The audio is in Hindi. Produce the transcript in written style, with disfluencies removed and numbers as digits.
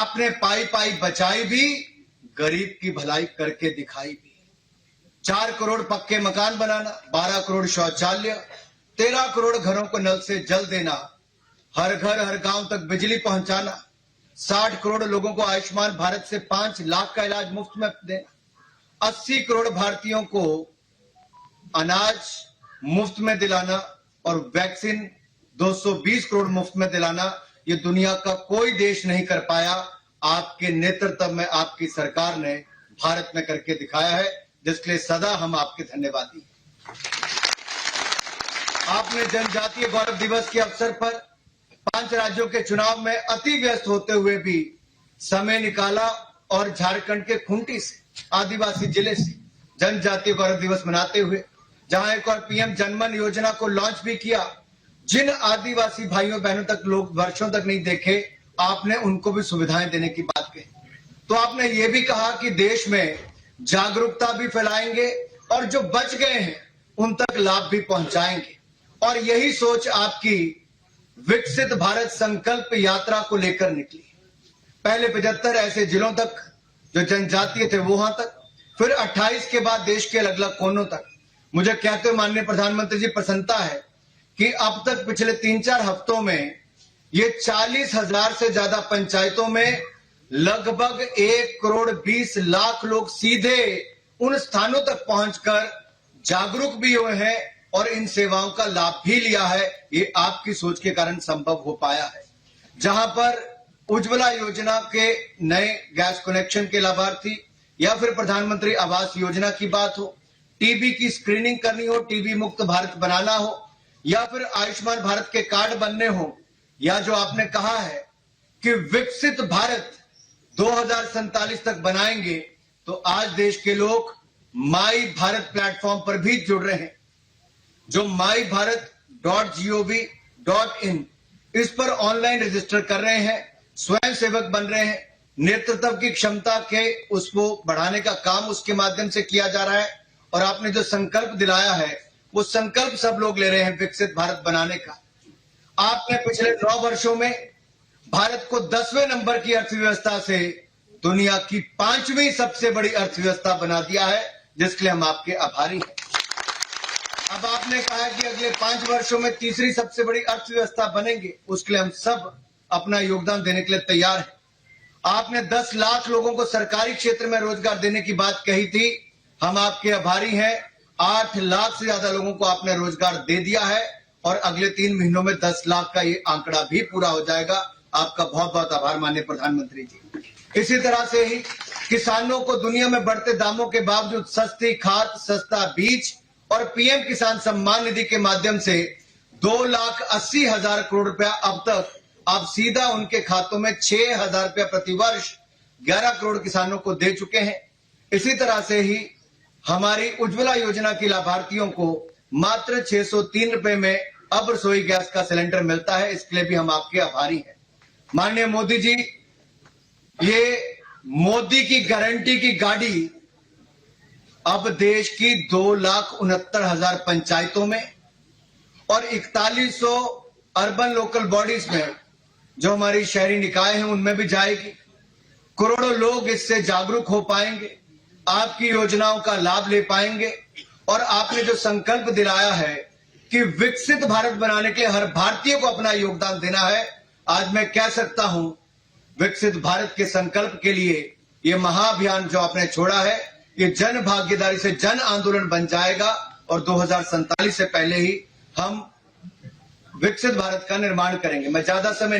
आपने पाई पाई बचाई भी, गरीब की भलाई करके दिखाई भी। 4 करोड़ पक्के मकान बनाना, 12 करोड़ शौचालय, 13 करोड़ घरों को नल से जल देना, हर घर हर गांव तक बिजली पहुंचाना, 60 करोड़ लोगों को आयुष्मान भारत से 5 लाख का इलाज मुफ्त में देना, 80 करोड़ भारतीयों को अनाज मुफ्त में दिलाना और वैक्सीन 220 करोड़ मुफ्त में दिलाना, ये दुनिया का कोई देश नहीं कर पाया। आपके नेतृत्व में आपकी सरकार ने भारत में करके दिखाया है, जिसके लिए सदा हम आपके धन्यवादी हैं। आपने जनजातीय गौरव दिवस के अवसर पर 5 राज्यों के चुनाव में अति व्यस्त होते हुए भी समय निकाला और झारखंड के खूंटी से, आदिवासी जिले से जनजातीय गौरव दिवस मनाते हुए जहां एक और पीएम जनमन योजना को लॉन्च भी किया। जिन आदिवासी भाइयों बहनों तक लोग वर्षों तक नहीं देखे, आपने उनको भी सुविधाएं देने की बात कही। तो आपने ये भी कहा कि देश में जागरूकता भी फैलाएंगे और जो बच गए हैं उन तक लाभ भी पहुंचाएंगे। और यही सोच आपकी विकसित भारत संकल्प यात्रा को लेकर निकली। पहले 75 ऐसे जिलों तक जो जनजातीय थे वहां तक, फिर 28 के बाद देश के अलग अलग कोनों तक। मुझे कहते हुए माननीय प्रधानमंत्री जी प्रसन्नता है कि अब तक पिछले 3-4 हफ्तों में ये 40,000 से ज्यादा पंचायतों में लगभग 1 करोड़ 20 लाख लोग सीधे उन स्थानों तक पहुंचकर जागरूक भी हुए हैं और इन सेवाओं का लाभ भी लिया है। ये आपकी सोच के कारण संभव हो पाया है। जहां पर उज्ज्वला योजना के नए गैस कनेक्शन के लाभार्थी, या फिर प्रधानमंत्री आवास योजना की बात हो, टीबी की स्क्रीनिंग करनी हो, टीबी मुक्त भारत बनाना हो, या फिर आयुष्मान भारत के कार्ड बनने हो, या जो आपने कहा है कि विकसित भारत 2047 तक बनाएंगे, तो आज देश के लोग माई भारत प्लेटफॉर्म पर भी जुड़ रहे हैं। जो myBharat.gov.in इस पर ऑनलाइन रजिस्टर कर रहे हैं, स्वयं सेवक बन रहे हैं, नेतृत्व की क्षमता के उसको बढ़ाने का काम उसके माध्यम से किया जा रहा है। और आपने जो संकल्प दिलाया है वो संकल्प सब लोग ले रहे हैं विकसित भारत बनाने का। आपने पिछले 9 वर्षों में भारत को 10वें नंबर की अर्थव्यवस्था से दुनिया की 5वीं सबसे बड़ी अर्थव्यवस्था बना दिया है, जिसके लिए हम आपके आभारी हैं। अब आपने कहा कि अगले 5 वर्षों में तीसरी सबसे बड़ी अर्थव्यवस्था बनेंगे, उसके लिए हम सब अपना योगदान देने के लिए तैयार हैं। आपने 10 लाख लोगों को सरकारी क्षेत्र में रोजगार देने की बात कही थी, हम आपके आभारी हैं। 8 लाख से ज्यादा लोगों को आपने रोजगार दे दिया है और अगले 3 महीनों में 10 लाख का ये आंकड़ा भी पूरा हो जाएगा। आपका बहुत बहुत आभार माननीय प्रधानमंत्री जी। इसी तरह से ही किसानों को दुनिया में बढ़ते दामों के बावजूद सस्ती खाद, सस्ता बीज और पीएम किसान सम्मान निधि के माध्यम से 2,80,000 करोड़ रुपया अब तक आप सीधा उनके खातों में 6,000 रुपया प्रति वर्ष 11 करोड़ किसानों को दे चुके हैं। इसी तरह से ही हमारी उज्ज्वला योजना के लाभार्थियों को मात्र 603 रुपए में अब रसोई गैस का सिलेंडर मिलता है। इसके लिए भी हम आपके आभारी हैं। माननीय मोदी जी, ये मोदी की गारंटी की गाड़ी अब देश की 2,69,000 पंचायतों में और 4100 अर्बन लोकल बॉडीज में, जो हमारी शहरी निकाय हैं, उनमें भी जाएगी। करोड़ों लोग इससे जागरूक हो पाएंगे, आपकी योजनाओं का लाभ ले पाएंगे। और आपने जो संकल्प दिलाया है कि विकसित भारत बनाने के लिए हर भारतीय को अपना योगदान देना है, आज मैं कह सकता हूं विकसित भारत के संकल्प के लिए ये महाअभियान जो आपने छोड़ा है, ये जन भागीदारी से जन आंदोलन बन जाएगा और 2047 से पहले ही हम विकसित भारत का निर्माण करेंगे। मैं ज्यादा समय